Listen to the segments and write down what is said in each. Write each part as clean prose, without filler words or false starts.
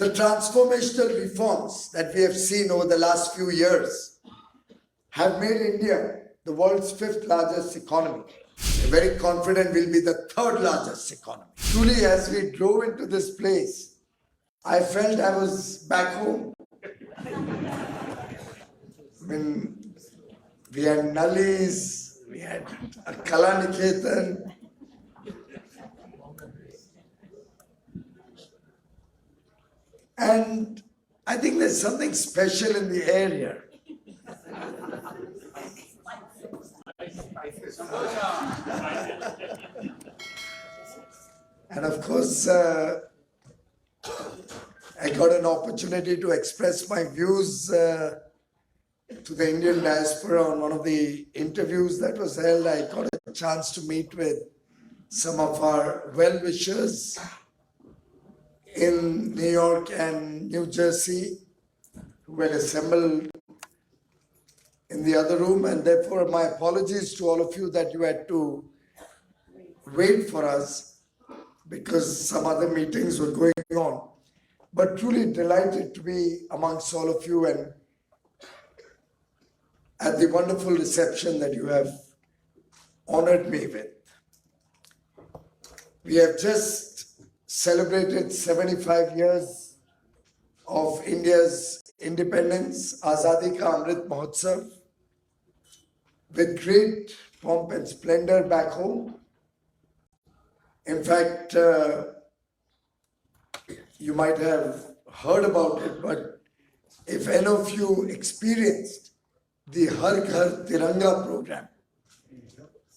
The transformational reforms that we have seen over the last few years have made India the world's 5th largest economy. We're very confident we'll be the 3rd largest economy. Truly, as we drove into this place, I felt I was back home. I mean, we had Nallis, we had Kalanikethan. And I think there's something special in the air here. And of course, I got an opportunity to express my views to the Indian diaspora on one of the interviews that was held. I got a chance to meet with some of our well-wishers in New York and New Jersey who had assembled in the other room, and therefore my apologies to all of you that you had to wait for us because some other meetings were going on. But truly delighted to be amongst all of you and at the wonderful reception that you have honored me with. We have just celebrated 75 years of India's independence, Azadi Ka Amrit Mahotsav, with great pomp and splendor back home. In fact, you might have heard about it, but if any of you experienced the Har Ghar Tiranga program,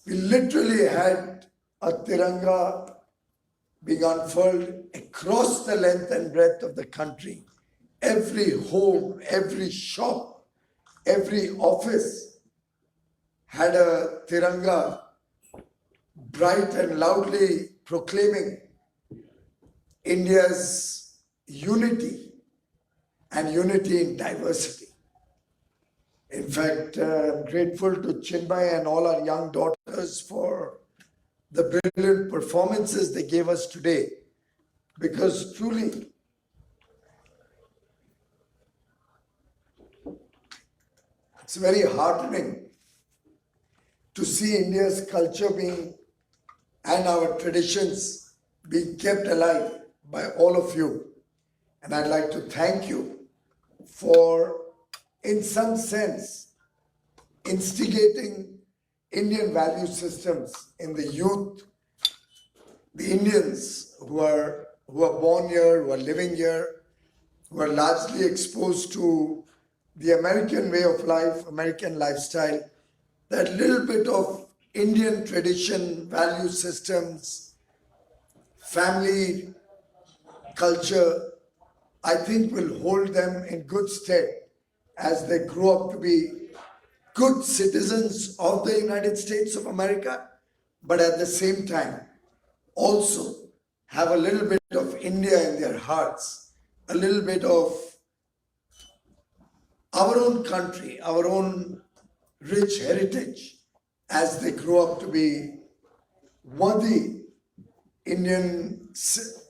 we literally had a Tiranga being unfurled across the length and breadth of the country. Every home, every shop, every office had a Tiranga bright and loudly proclaiming India's unity and unity in diversity. In fact, I'm grateful to Chinmay and all our young daughters for the brilliant performances they gave us today, because truly it's very heartening to see India's culture and our traditions being kept alive by all of you. And I'd like to thank you for, in some sense, instigating Indian value systems in the youth, the Indians who are born here, who are living here, who are largely exposed to the American way of life, American lifestyle, that little bit of Indian tradition, value systems, family culture, I think will hold them in good stead as they grow up to be good citizens of the United States of America, but at the same time also have a little bit of India in their hearts, a little bit of our own country, our own rich heritage as they grow up to be worthy Indians,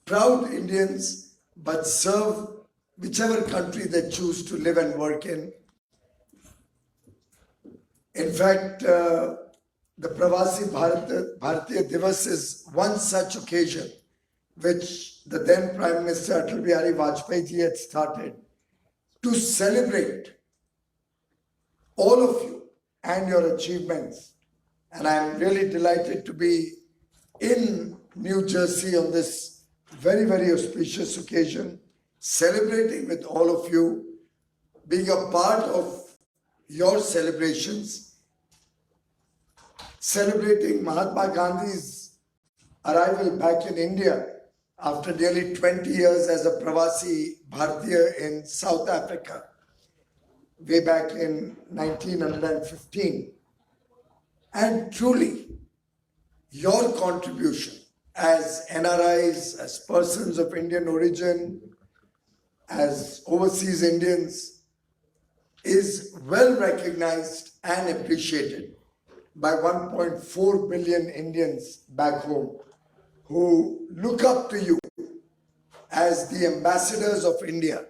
proud Indians, but serve whichever country they choose to live and work in. In fact, the Pravasi Bharatiya Divas is one such occasion which the then Prime Minister Atal Bihari Vajpayee ji had started to celebrate all of you and your achievements. And I'm really delighted to be in New Jersey on this very, very auspicious occasion, celebrating with all of you, being a part of your celebrations, celebrating Mahatma Gandhi's arrival back in India after nearly 20 years as a Pravasi Bharatiya in South Africa, way back in 1915. And truly, your contribution as NRIs, as persons of Indian origin, as overseas Indians, is well recognized and appreciated by 1.4 billion Indians back home who look up to you as the ambassadors of India,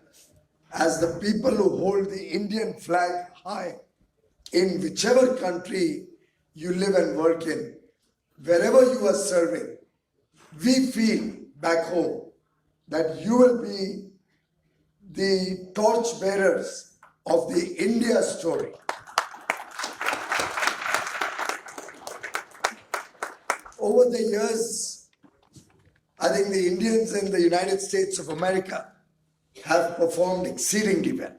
as the people who hold the Indian flag high in whichever country you live and work in, wherever you are serving, we feel back home that you will be the torch bearers of the India story. Over the years, I think the Indians in the United States of America have performed exceedingly well.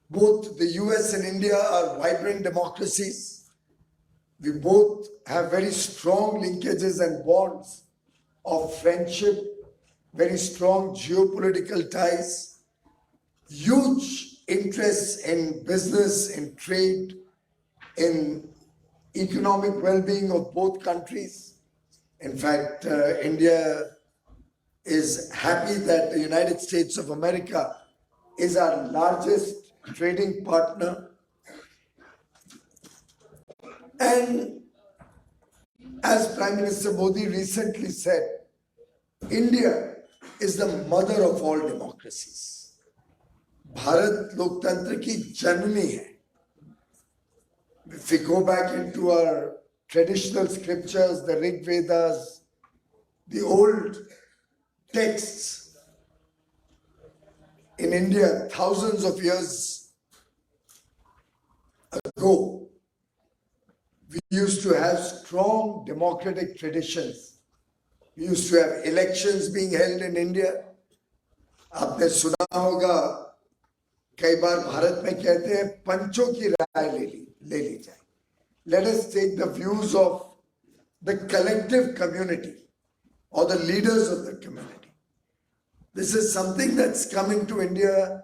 Both the US and India are vibrant democracies. We both have very strong linkages and bonds of friendship, very strong geopolitical ties, huge interests in business, in trade, in economic well-being of both countries. In fact, India is happy that the United States of America is our largest trading partner. And as Prime Minister Modi recently said, India is the mother of all democracies. Bharat लोकतंत्र की जननी है. If we go back into our traditional scriptures, the Rig Vedas, the old texts in India thousands of years ago, we used to have strong democratic traditions. We used to have elections being held in India. आपने सुना होगा कई बार भारत में कहते हैं पंचों की राय ले ली जाए. Let us take the views of the collective community or the leaders of the community. This is something that's come into India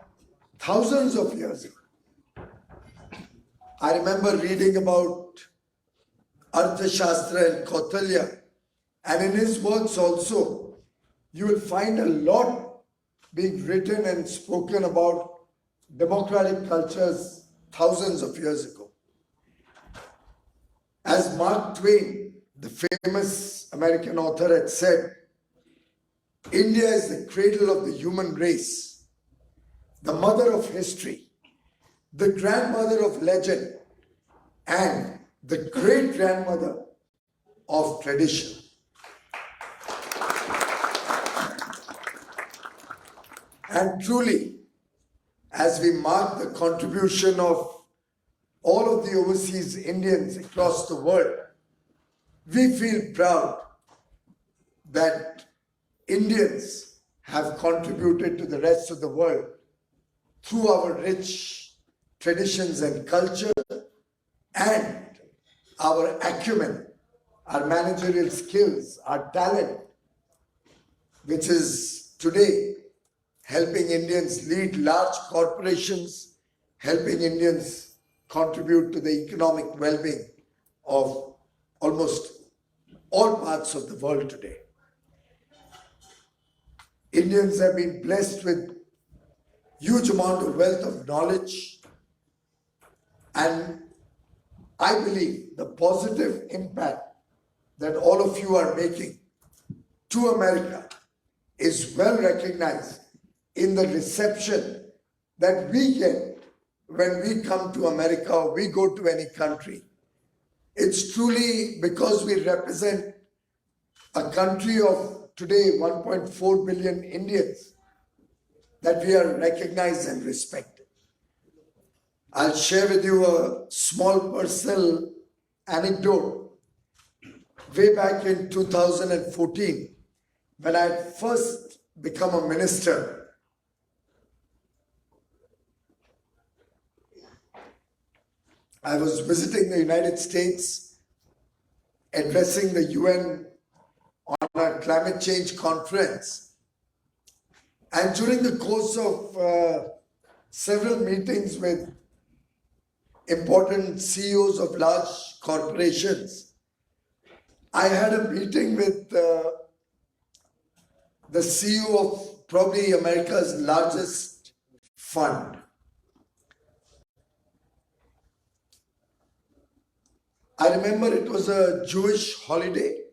thousands of years ago. I remember reading about Arthashastra and Kautilya, and in his works also, you will find a lot being written and spoken about democratic cultures thousands of years ago. As Mark Twain, the famous American author, had said, India is the cradle of the human race, the mother of history, the grandmother of legend, and the great-grandmother of tradition. And truly, as we mark the contribution of all of the overseas Indians across the world, we feel proud that Indians have contributed to the rest of the world through our rich traditions and culture and our acumen, our managerial skills, our talent, which is today helping Indians lead large corporations, helping Indians contribute to the economic well-being of almost all parts of the world today. Indians have been blessed with huge amount of wealth of knowledge, and I believe the positive impact that all of you are making to America is well recognized in the reception that we get when we come to America or we go to any country. It's truly because we represent a country of today 1.4 billion Indians that we are recognized and respected. I'll share with you a small personal anecdote. Way back in 2014, when I had first become a minister, I was visiting the United States, addressing the UN on a climate change conference. And during the course of several meetings with important CEOs of large corporations, I had a meeting with the CEO of probably America's largest fund. I remember it was a Jewish holiday,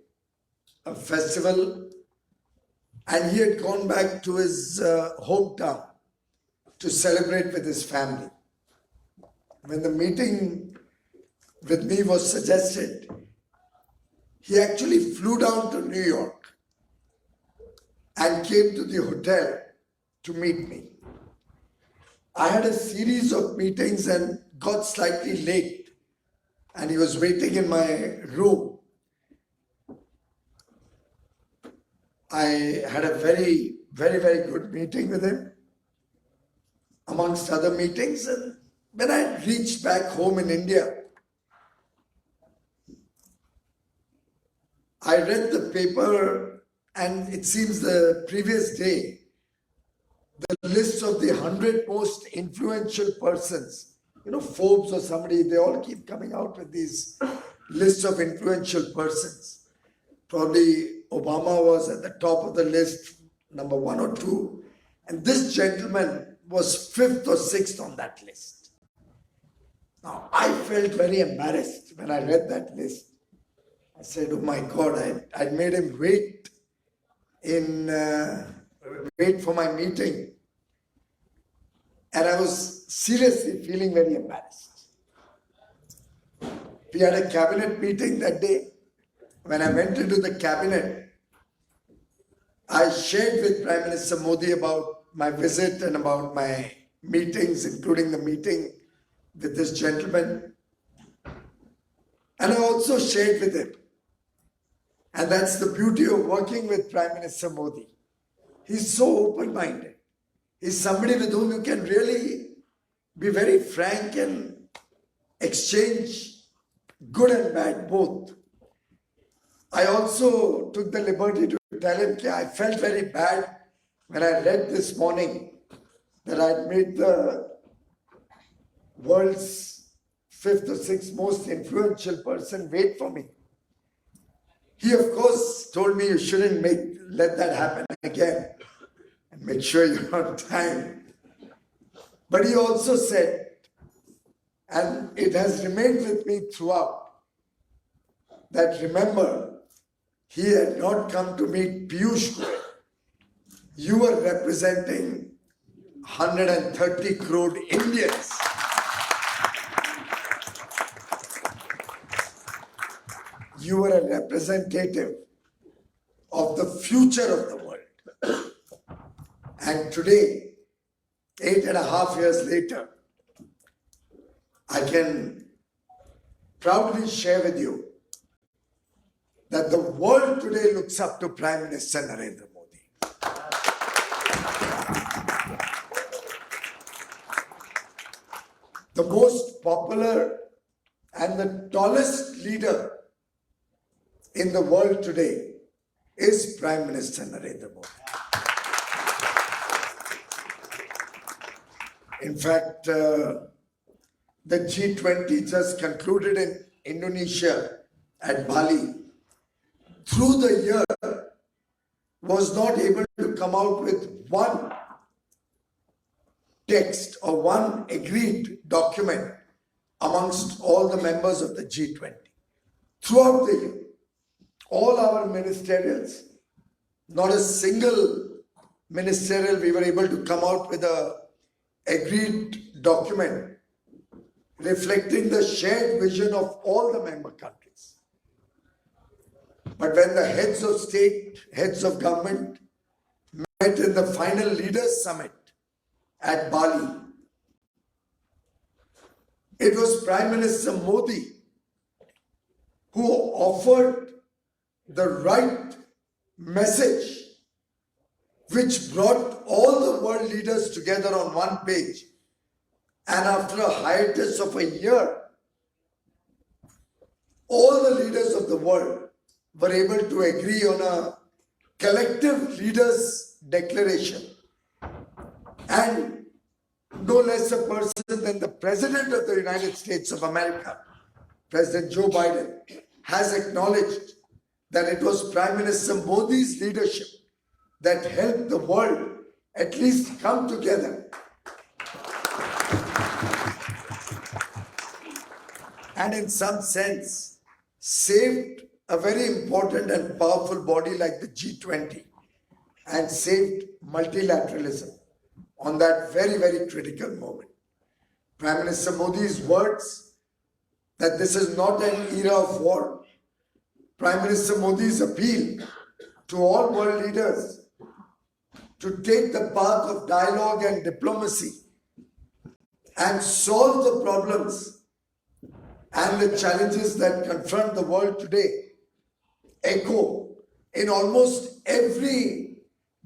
a festival and he had gone back to his hometown to celebrate with his family. When the meeting with me was suggested, he actually flew down to New York and came to the hotel to meet me. I had a series of meetings and got slightly late, and he was waiting in my room. I had a very, very, very good meeting with him, amongst other meetings. And when I reached back home in India, I read the paper, and it seems the previous day, the list of the 100 most influential persons, Forbes or somebody, they all keep coming out with these lists of influential persons. Probably Obama was at the top of the list, number 1 or 2, and this gentleman was 5th or 6th on that list. Now, I felt very embarrassed when I read that list. I said, oh my God, I'd made him wait for my meeting. And I was seriously feeling very embarrassed. We had a cabinet meeting that day. When I went into the cabinet, I shared with Prime Minister Modi about my visit and about my meetings, including the meeting with this gentleman. And I also shared with him. And that's the beauty of working with Prime Minister Modi. He's so open-minded. He's somebody with whom you can really be very frank and exchange good and bad both. I also took the liberty to tell him that I felt very bad when I read this morning that I'd made the world's 5th or 6th most influential person wait for me. He, of course, told me you shouldn't let that happen again and make sure you're on time. But he also said, and it has remained with me throughout, that remember, he had not come to meet Piyush Goyal. You were representing 130 crore Indians. You were a representative of the future of the world. And today, 8.5 years later, I can proudly share with you that the world today looks up to Prime Minister Narendra Modi. The most popular and the tallest leader in the world today is Prime Minister Narendra Modi. In fact, the G20 just concluded in Indonesia at Bali. Through the year, was not able to come out with one text or one agreed document amongst all the members of the G20. Throughout the year, all our ministerials, not a single ministerial we were able to come out with a agreed document reflecting the shared vision of all the member countries. But when the heads of state, heads of government met in the final leaders summit at Bali, it was Prime Minister Modi who offered the right message which brought all the world leaders together on one page. And after a hiatus of a year, all the leaders of the world were able to agree on a collective leaders' declaration. And no less a person than the President of the United States of America, President Joe Biden, has acknowledged that it was Prime Minister Modi's leadership that helped the world at least come together. And in some sense, saved a very important and powerful body like the G20 and saved multilateralism on that very, very critical moment. Prime Minister Modi's words that this is not an era of war. Prime Minister Modi's appeal to all world leaders to take the path of dialogue and diplomacy and solve the problems and the challenges that confront the world today echo in almost every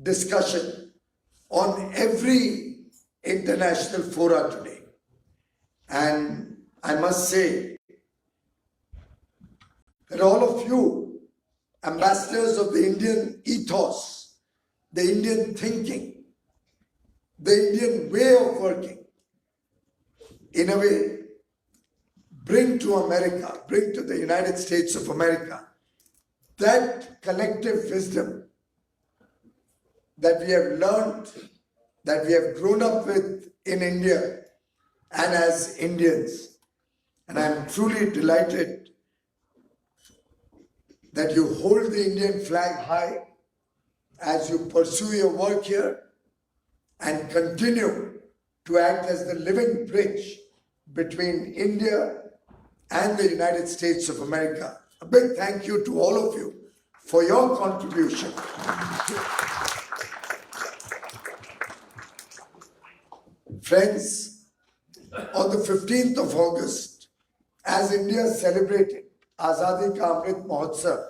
discussion on every international fora today. And I must say that all of you, ambassadors of the Indian ethos, the Indian thinking, the Indian way of working, in a way, bring to America, bring to the United States of America, that collective wisdom that we have learned, that we have grown up with in India and as Indians. And I'm truly delighted that you hold the Indian flag high as you pursue your work here and continue to act as the living bridge between India and the United States of America. A big thank you to all of you for your contribution. Friends, on the 15th of August, as India celebrated Azadi Ka Amrit Mahotsav,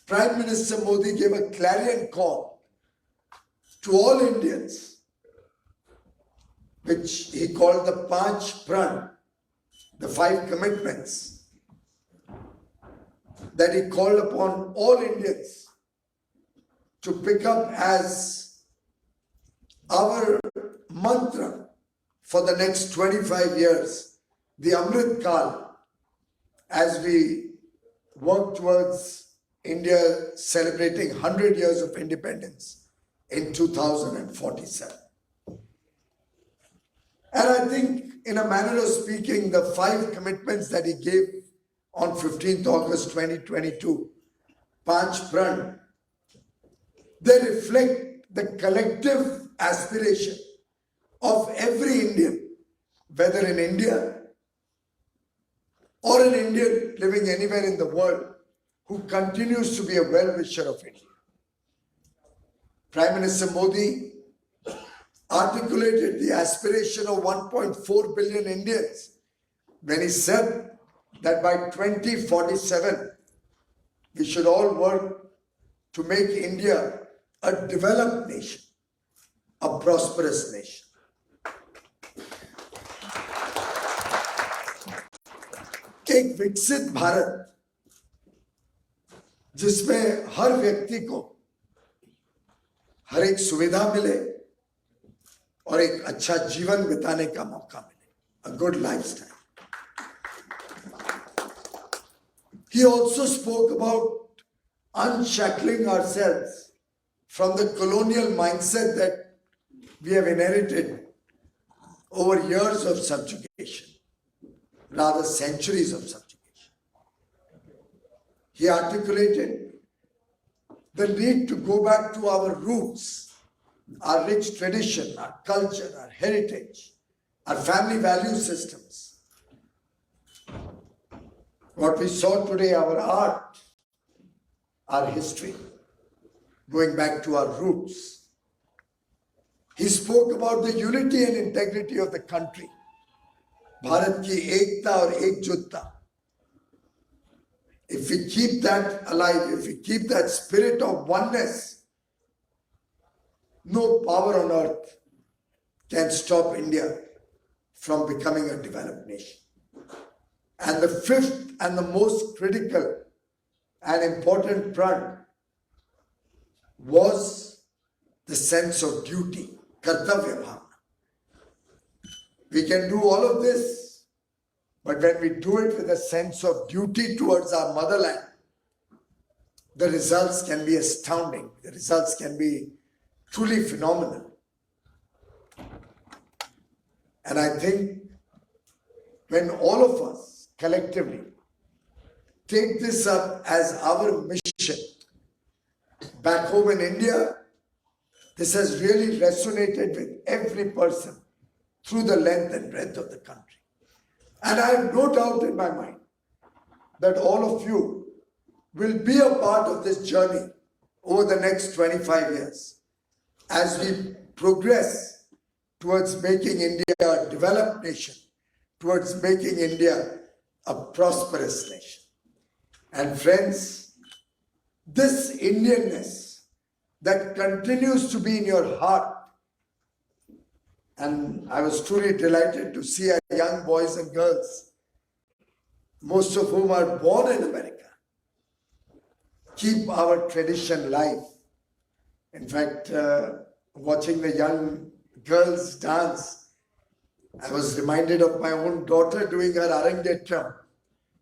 Prime Minister Modi gave a clarion call to all Indians, which he called the Panch Pran, the 5 commitments, that he called upon all Indians to pick up as our mantra for the next 25 years, the Amrit Kal, as we work towards India celebrating 100 years of independence in 2047. And I think, in a manner of speaking, the 5 commitments that he gave on 15th August 2022, Panch Pran, they reflect the collective aspiration of every Indian, whether in India or an Indian living anywhere in the world, who continues to be a well-wisher of India. Prime Minister Modi articulated the aspiration of 1.4 billion Indians when he said that by 2047, we should all work to make India a developed nation, a prosperous nation. एक विकसित भारत जिसमें हर व्यक्ति को हर एक सुविधा मिले और एक अच्छा जीवन बिताने का मौका मिले, a good lifestyle. He also spoke about unshackling ourselves from the colonial mindset that we have inherited over years of subjugation, rather centuries of subjugation. He articulated the need to go back to our roots, our rich tradition, our culture, our heritage, our family value systems. What we saw today, our art, our history, going back to our roots. He spoke about the unity and integrity of the country, Bharat ki ekta aur ekjutta. If we keep that alive, if we keep that spirit of oneness, no power on earth can stop India from becoming a developed nation. And the 5th and the most critical and important pran was the sense of duty, kartavya bhavna. We can do all of this, but when we do it with a sense of duty towards our motherland, the results can be astounding. The results can be truly phenomenal. And I think when all of us collectively take this up as our mission back home in India This has really resonated with every person through the length and breadth of the country. And I have no doubt in my mind that all of you will be a part of this journey over the next 25 years as we progress towards making India a developed nation, towards making India a prosperous nation. And friends, this Indianness that continues to be in your heart, and I was truly delighted to see our young boys and girls, most of whom are born in America, keep our tradition live. In fact, watching the young girls dance, I was reminded of my own daughter doing her Arangetram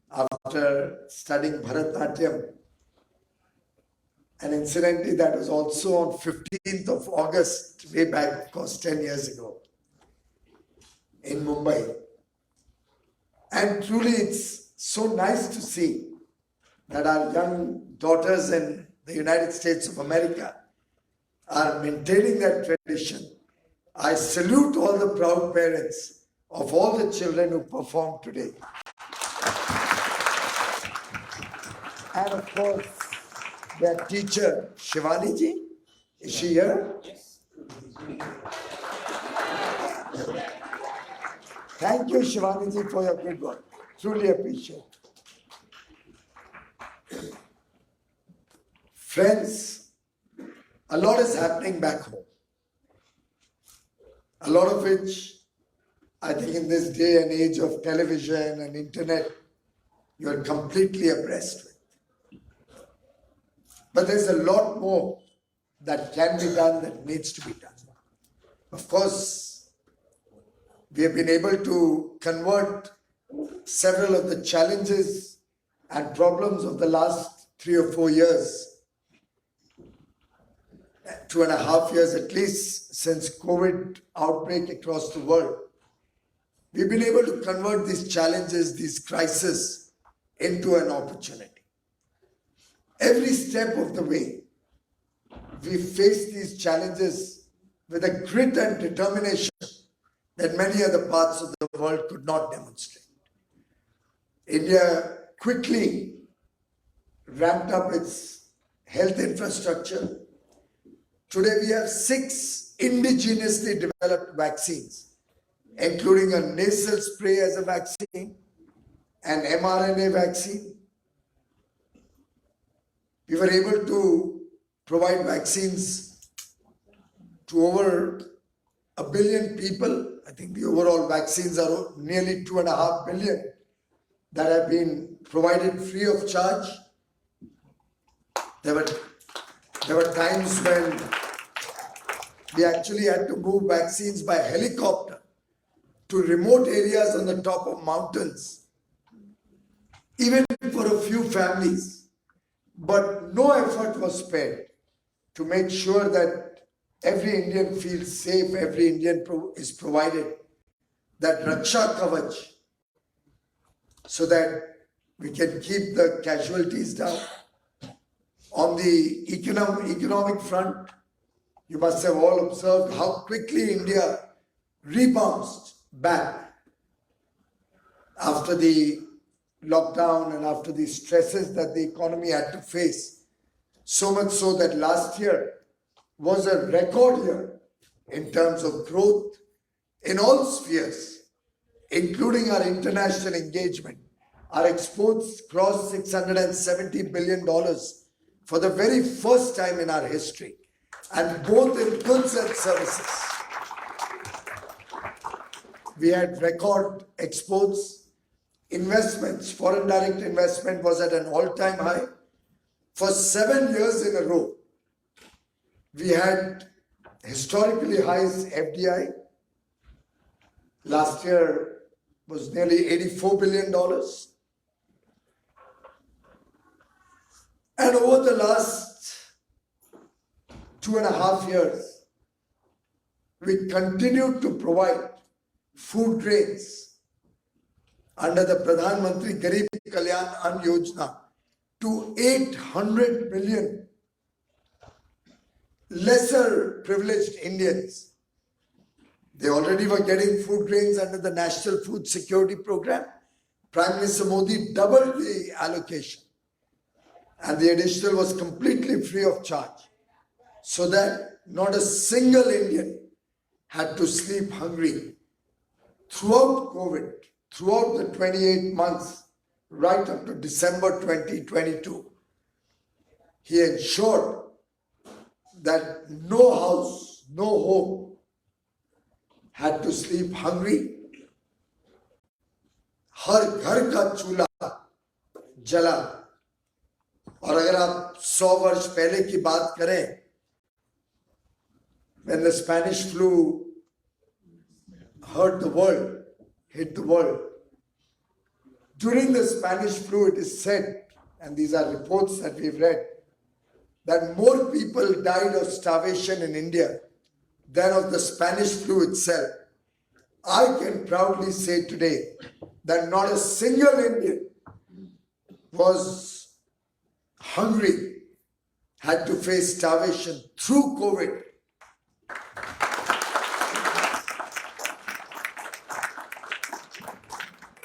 after studying Bharatnatyam. And incidentally, that was also on 15th of August, way back, of course, 10 years ago, in Mumbai. And truly, it's so nice to see that our young daughters in the United States of America are maintaining that tradition. I salute all the proud parents of all the children who perform today. And of course, their teacher, Shivani ji, is she here? Yes. Thank you, Shivani ji, for your good work. Truly appreciate it. Friends, a lot is happening back home. A lot of which, I think in this day and age of television and internet, you are completely abreast with. But there's a lot more that can be done, that needs to be done. Of course, we have been able to convert several of the challenges and problems of the last 3 or 4 years, 2.5 years at least since COVID outbreak across the world. We've been able to convert these challenges, these crises, into an opportunity. Every step of the way, we face these challenges with a grit and determination that many other parts of the world could not demonstrate. India quickly ramped up its health infrastructure. Today we have 6 indigenously developed vaccines, including a nasal spray as a vaccine, an mRNA vaccine. We were able to provide vaccines to over 1 billion people. I think the overall vaccines are nearly 2.5 billion that have been provided free of charge. There were times when we actually had to move vaccines by helicopter to remote areas on the top of mountains, even for a few families. But no effort was spared to make sure that every Indian feels safe, every Indian is provided that Raksha Kavach, so that we can keep the casualties down. On the economic front, you must have all observed how quickly India rebounds back after the lockdown and after the stresses that the economy had to face. So much so that last year was a record year in terms of growth in all spheres, including our international engagement. Our exports crossed $670 billion for the very first time in our history, and both in goods and services. We had record exports. Investments, foreign direct investment was at an all-time high. For 7 years in a row, we had historically highest FDI. Last year was nearly $84 billion. And over the last 2.5 years, we continued to provide food grains under the Pradhan Mantri Garib Kalyan Ann Yojana to 800 million lesser privileged Indians. They already were getting food grains under the National Food Security Program. Prime Minister Modi doubled the allocation, and the additional was completely free of charge, so that not a single Indian had to sleep hungry throughout COVID, throughout the 28 months, right up to December 2022. He ensured that no house, no home had to sleep hungry. हर घर का चूल्हा जला. और अगर आप 100 वर्ष पहले की बात करें, when the Spanish flu hit the world, during the Spanish flu it is said, and these are reports that we've read, that more people died of starvation in India than of the Spanish flu itself. I can proudly say today that not a single Indian was hungry, had to face starvation through COVID.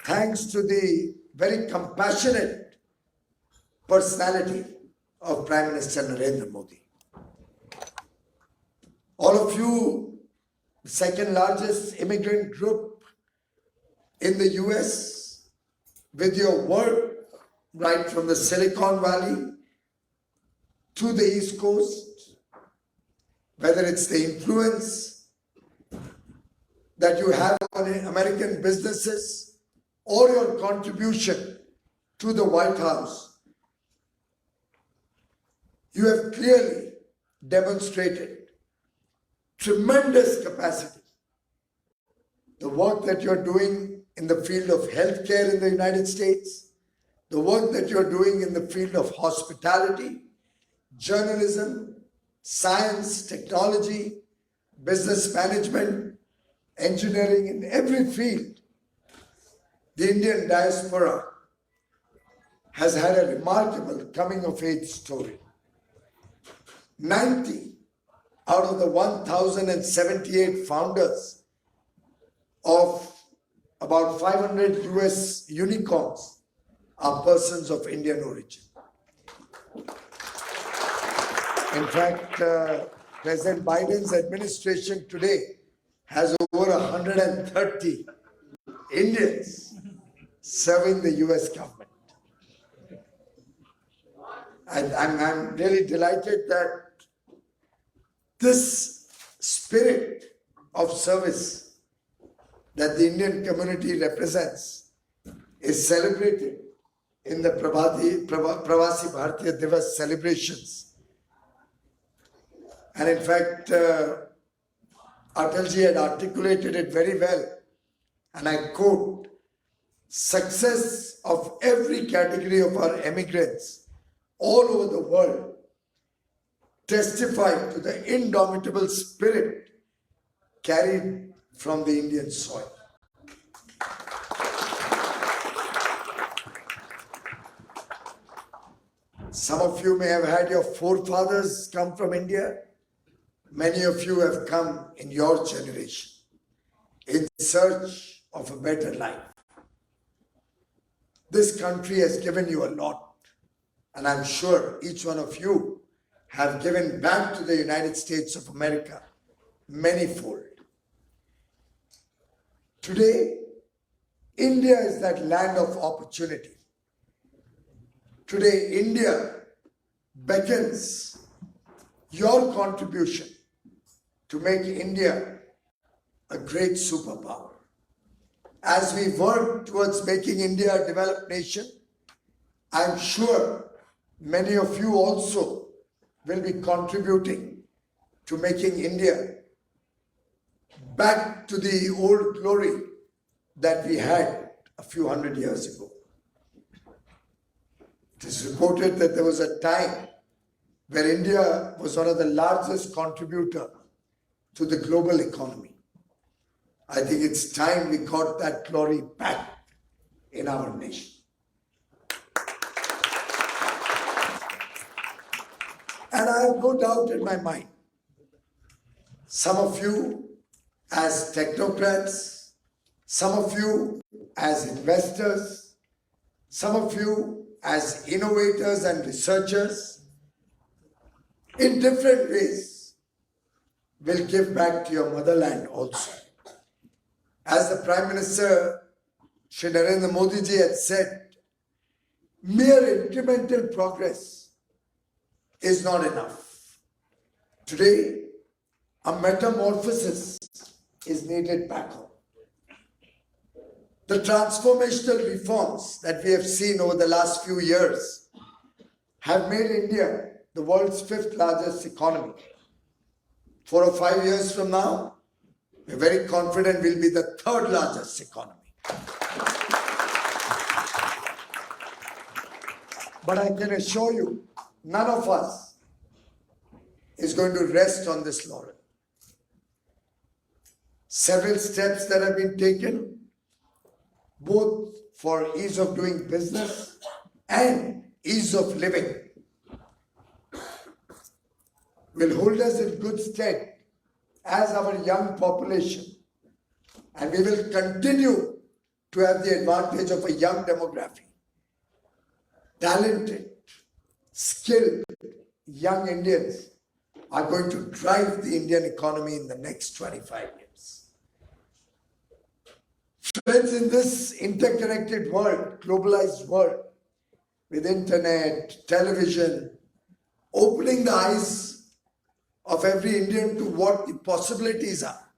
Thanks to the very compassionate personality of Prime Minister Narendra Modi. All of you, the second largest immigrant group in the US, with your work right from the Silicon Valley to the East Coast, whether it's the influence that you have on American businesses or your contribution to the White House, you have clearly demonstrated tremendous capacity. The work that you're doing in the field of healthcare in the United States, the work that you're doing in the field of hospitality, journalism, science, technology, business management, engineering, in every field, the Indian diaspora has had a remarkable coming-of-age story. 90 out of the 1,078 founders of about 500 US unicorns are persons of Indian origin. In fact, President Biden's administration today has over 130 Indians serving the US government. I'm really delighted that this spirit of service that the Indian community represents is celebrated in the Pravasi Bharatiya Divas celebrations. And in fact, Atalji had articulated it very well, and I quote, "Success of every category of our immigrants all over the world testify to the indomitable spirit carried from the Indian soil." Some of you may have had your forefathers come from India. Many of you have come in your generation in search of a better life. This country has given you a lot, and I'm sure each one of you have given back to the United States of America manyfold. Today, India is that land of opportunity. Today, India beckons your contribution to make India a great superpower. As we work towards making India a developed nation, I'm sure many of you also will be contributing to making India back to the old glory that we had a few hundred years ago. It is reported that there was a time where India was one of the largest contributors to the global economy. I think it's time we got that glory back in our nation. And I have no doubt in my mind some of you as technocrats, some of you as investors, some of you as innovators and researchers, in different ways, will give back to your motherland also. As the Prime Minister, Shri Narendra Modi ji had said, mere incremental progress is not enough. Today, a metamorphosis is needed back home. The transformational reforms that we have seen over the last few years have made India the world's 5th largest economy. 4 or 5 years from now, we're very confident we'll be the 3rd largest economy. But I can assure you, none of us is going to rest on this laurel. Several steps that have been taken, both for ease of doing business and ease of living, will hold us in good stead as our young population, and we will continue to have the advantage of a young demography. Talented, skilled young Indians are going to drive the Indian economy in the next 25 years. Friends, in this interconnected world, globalized world, with internet, television, opening the eyes of every Indian to what the possibilities are,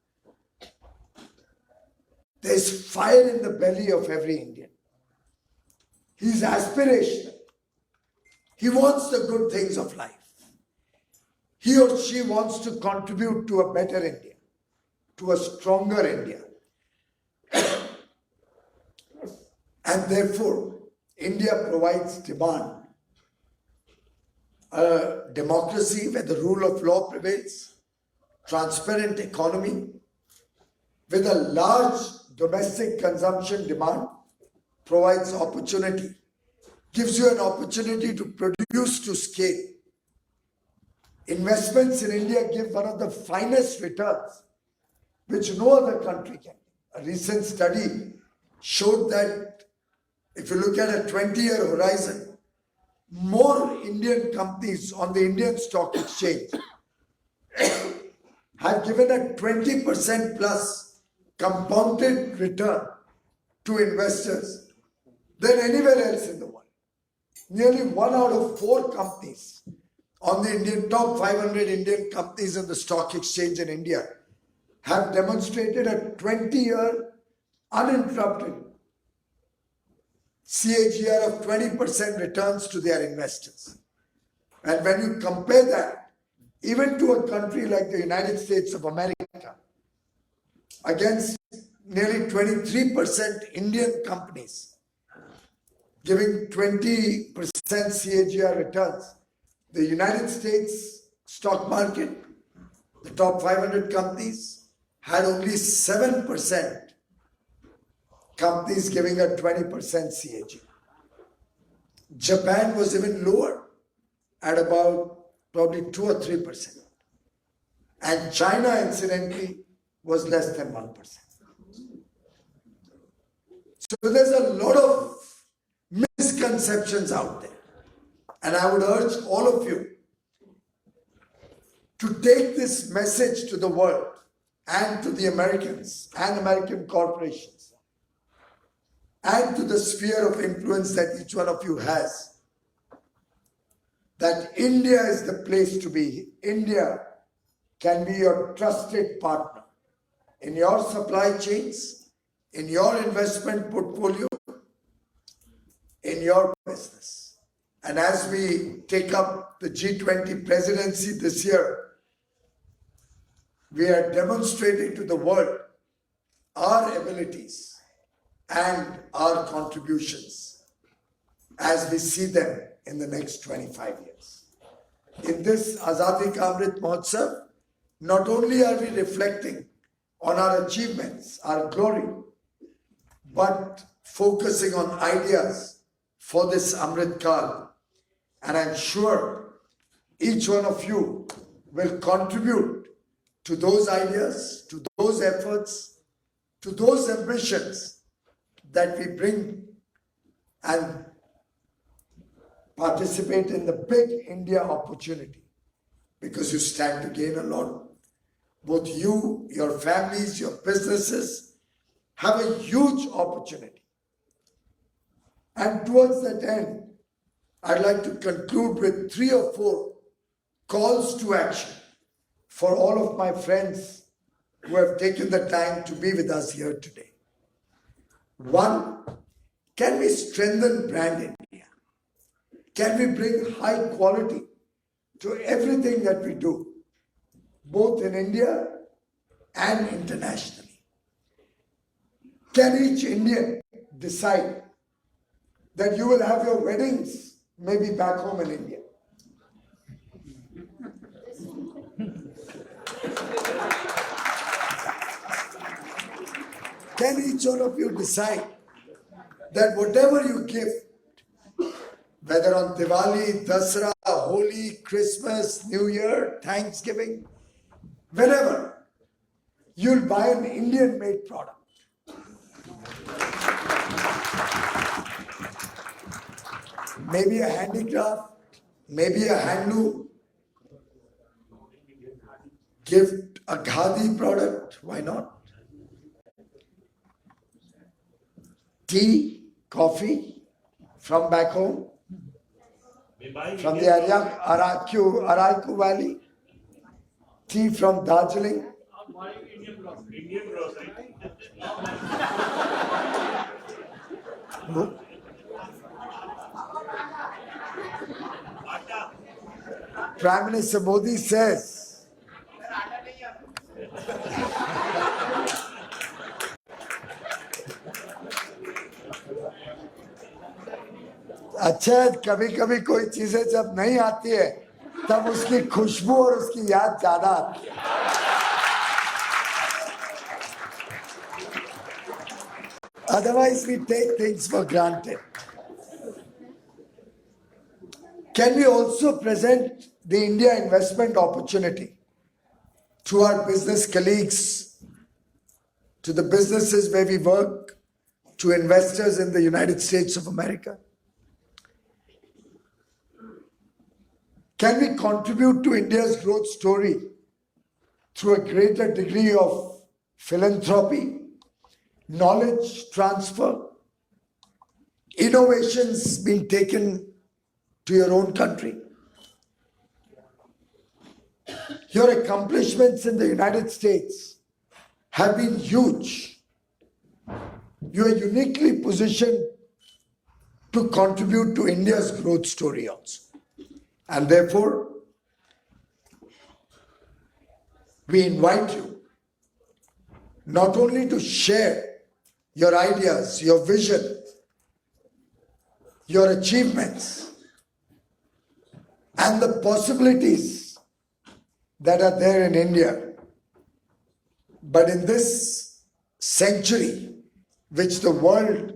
there's fire in the belly of every Indian. He's aspirational. He wants the good things of life. He or she wants to contribute to a better India, to a stronger India. And therefore, India provides demand. A democracy where the rule of law prevails, transparent economy, with a large domestic consumption demand, provides opportunity, gives you an opportunity to produce to scale. Investments in India give one of the finest returns, which no other country can. A recent study showed that if you look at a 20-year horizon, more Indian companies on the Indian stock exchange have given a 20% plus compounded return to investors than anywhere else in the world. Nearly 1 out of 4 companies on the Indian top 500 Indian companies in the stock exchange in India have demonstrated a 20-year uninterrupted CAGR of 20% returns to their investors. And when you compare that even to a country like the United States of America, against nearly 23% Indian companies giving 20% CAGR returns, the United States stock market, the top 500 companies, had only 7% companies giving a 20% CAGR. Japan was even lower at about probably 2 or 3%. And China, incidentally, was less than 1%. So there's a lot of misconceptions out there. And I would urge all of you to take this message to the world and to the Americans and American corporations and to the sphere of influence that each one of you has, that India is the place to be. India can be your trusted partner in your supply chains, in your investment portfolio, in your business. And as we take up the G20 presidency this year, we are demonstrating to the world our abilities and our contributions as we see them in the next 25 years. In this Azadi Ka Amrit Mahotsav, not only are we reflecting on our achievements, our glory, but focusing on ideas for this Amrit Kal. And I'm sure each one of you will contribute to those ideas, to those efforts, to those ambitions that we bring and participate in the big India opportunity, because you stand to gain a lot. Both you, your families, your businesses have a huge opportunity. And towards that end, I'd like to conclude with 3 or 4 calls to action for all of my friends who have taken the time to be with us here today. 1, can we strengthen brand India? Can we bring high quality to everything that we do, both in India and internationally? Can each Indian decide that you will have your weddings maybe back home in India? Can each one of you decide that whatever you give, whether on Diwali, Dasra, Holi, Christmas, New Year, Thanksgiving, whenever, you'll buy an Indian-made product? Maybe a handicraft, maybe a handloom, gift a khadi product, why not? Tea, coffee from back home, from the Araiku Valley, tea from Darjeeling. Indian grocery. Prime Minister Modi says, अच्छा, कभी कभी कोई चीजें जब नहीं आती है तब उसकी खुशबू और उसकी याद ज्यादा आती है. Otherwise we take things for granted. Can we also present the India investment opportunity to our business colleagues, to the businesses where we work, to investors in the United States of America? Can we contribute to India's growth story through a greater degree of philanthropy, knowledge transfer, innovations being taken to your own country? Your accomplishments in the United States have been huge. You are uniquely positioned to contribute to India's growth story also. And therefore, we invite you not only to share your ideas, your vision, your achievements, and the possibilities that are there in India, but in this century, which the world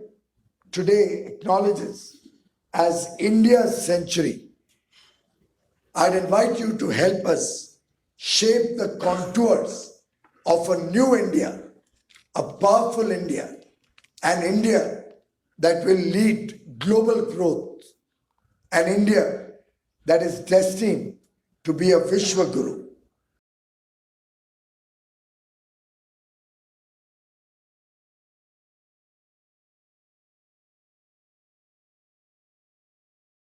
today acknowledges as India's century, I'd invite you to help us shape the contours of a new India, a powerful India, an India that will lead global growth, an India that is destined to be a Vishwa Guru.